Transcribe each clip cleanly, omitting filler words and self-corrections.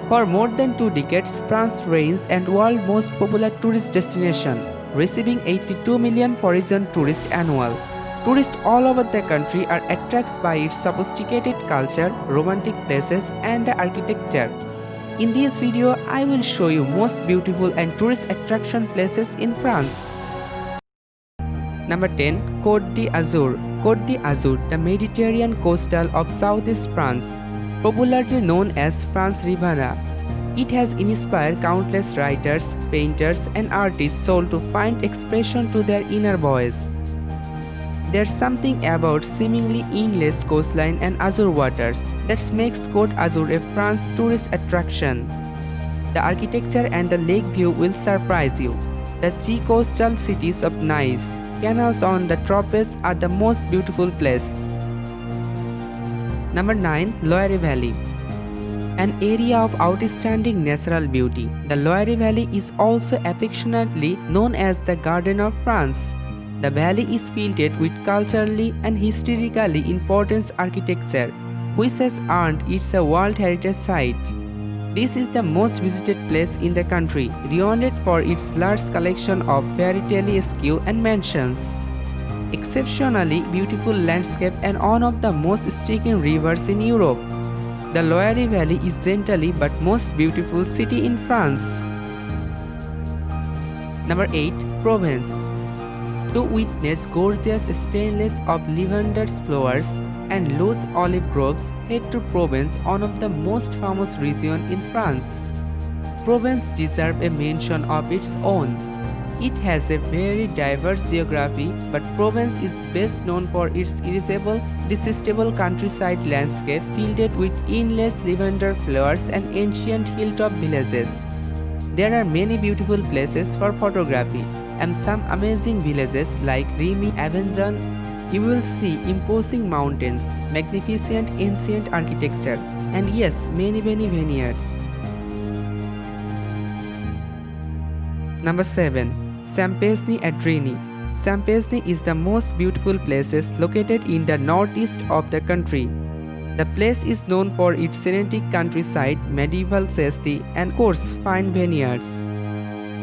For more than 2 decades, France reigns as world's most popular tourist destination, receiving 82 million foreign tourists annual. Tourists all over the country are attracted by its sophisticated culture, romantic places, and architecture. In this video, I will show you most beautiful and tourist attraction places in France. Number 10. Côte d'Azur. Côte d'Azur, the Mediterranean coastal of southeast France, popularly known as France Riviera. It has inspired countless writers, painters, and artists soul to find expression to their inner voice. There's something about seemingly endless coastline and azure waters that makes Côte d'Azur a France tourist attraction. The architecture and the lake view will surprise you. The three coastal cities of Nice, canals on the Tropez are the most beautiful place. Number 9. Loire Valley. An area of outstanding natural beauty, the Loire Valley is also affectionately known as the Garden of France. The valley is filled with culturally and historically important architecture, which has earned it a World Heritage Site. This is the most visited place in the country, renowned for its large collection of fairy tale escue and mansions. Exceptionally beautiful landscape and one of the most striking rivers in Europe. The Loire Valley is gently but most beautiful city in France. Number 8. Provence. To witness gorgeous stainless of lavender flowers and lush olive groves, head to Provence, one of the most famous regions in France. Provence deserves a mention of its own. It has a very diverse geography, but Provence is best known for its irresistible countryside landscape filled with endless lavender flowers and ancient hilltop villages. There are many beautiful places for photography and some amazing villages like Remy, Avignon. You will see imposing mountains, magnificent ancient architecture, and yes, many vineyards. Number 7. Champagne-Ardenne. Champagne is the most beautiful place located in the northeast of the country. The place is known for its scenic countryside, medieval city, and of course fine vineyards.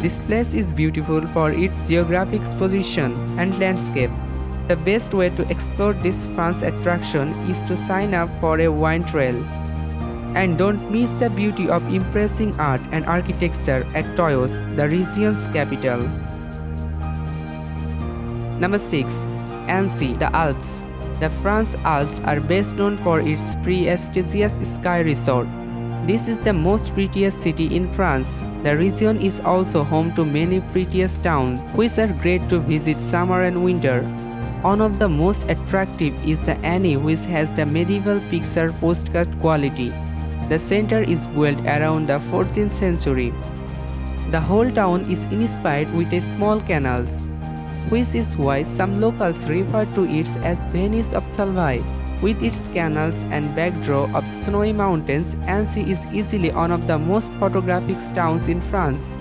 This place is beautiful for its geographic position and landscape. The best way to explore this France attraction is to sign up for a wine trail. And don't miss the beauty of impressive art and architecture at Toyos, the region's capital. Number 6. Annecy, the Alps. The French Alps are best known for its prestigious ski resort. This is the most prettiest city in France. The region is also home to many prettiest towns, which are great to visit summer and winter. One of the most attractive is the Annecy, which has the medieval picture postcard quality. The center is built around the 14th century. The whole town is inspired with a small canals, which is why some locals refer to it as Venice of Savoy. With its canals and backdrop of snowy mountains, Annecy is easily one of the most photographic towns in France.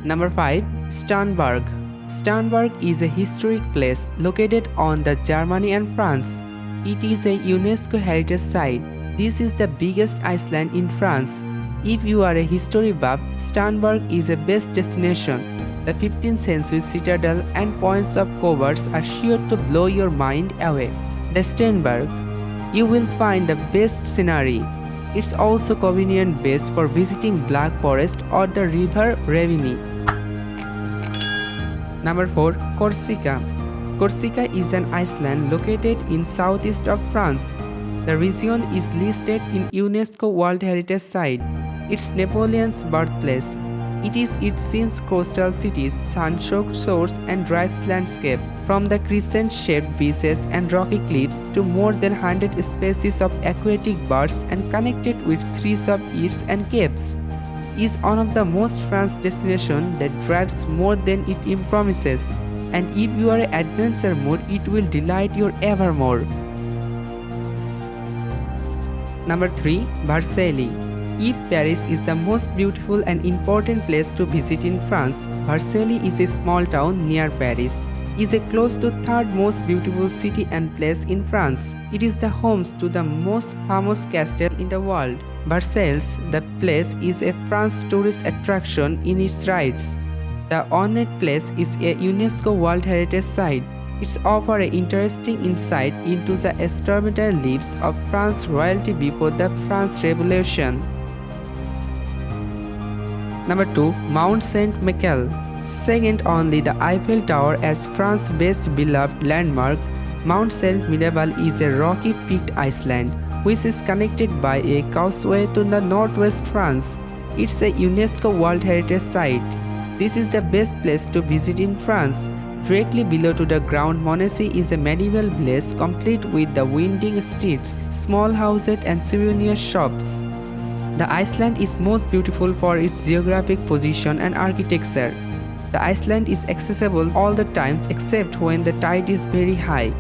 Number 5. Starnberg. Starnberg is a historic place located on the Germany and France. It is a UNESCO heritage site. This is the biggest island in France. If you are a history buff, Starnberg is a best destination. The 15th century citadel and points of covers are sure to blow your mind away. The Starnberg, you will find the best scenery. It's also convenient base for visiting Black Forest or the River Ravine. Number 4. Corsica. Corsica is an island located in southeast of France. The region is listed in UNESCO World Heritage Site. It's Napoleon's birthplace. It is its scene's coastal cities, sun-soaked shores and drives landscape, from the crescent-shaped beaches and rocky cliffs to more than 100 species of aquatic birds and connected with series of eats and caves. It is one of the most France destinations that drives more than it promises, and if you are in adventure mood, it will delight you evermore. Number 3. Versailles. If Paris is the most beautiful and important place to visit in France, Versailles is a small town near Paris. is a close to third most beautiful city and place in France. It is the home to the most famous castle in the world. Versailles, the place is a France tourist attraction in its rights. The ornate place is a UNESCO World Heritage Site. It offers an interesting insight into the extraordinary lives of France royalty before the France Revolution. Number 2. Mount Saint-Michel. Second only the Eiffel Tower as France's best beloved landmark, Mount Saint-Michel is a rocky peaked island which is connected by a causeway to the northwest France. It's a UNESCO World Heritage Site. This is the best place to visit in France. Directly below to the ground Monacy is a medieval village complete with the winding streets, small houses and souvenir shops. The island is most beautiful for its geographic position and architecture. The island is accessible all the times except when the tide is very high.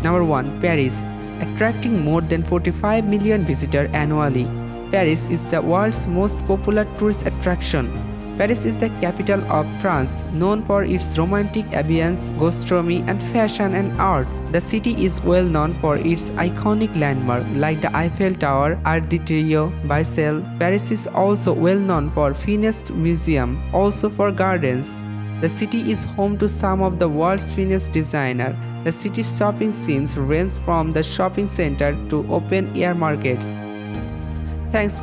Number 1. Paris. Attracting more than 45 million visitors annually, Paris is the world's most popular tourist attraction. Paris is the capital of France, known for its romantic ambience, gastronomy, and fashion and art. The city is well known for its iconic landmarks like the Eiffel Tower, Arc de Triomphe, Versailles. Paris is also well known for finest museum, also for gardens. The city is home to some of the world's finest designers. The city's shopping scenes range from the shopping center to open-air markets. Thanks.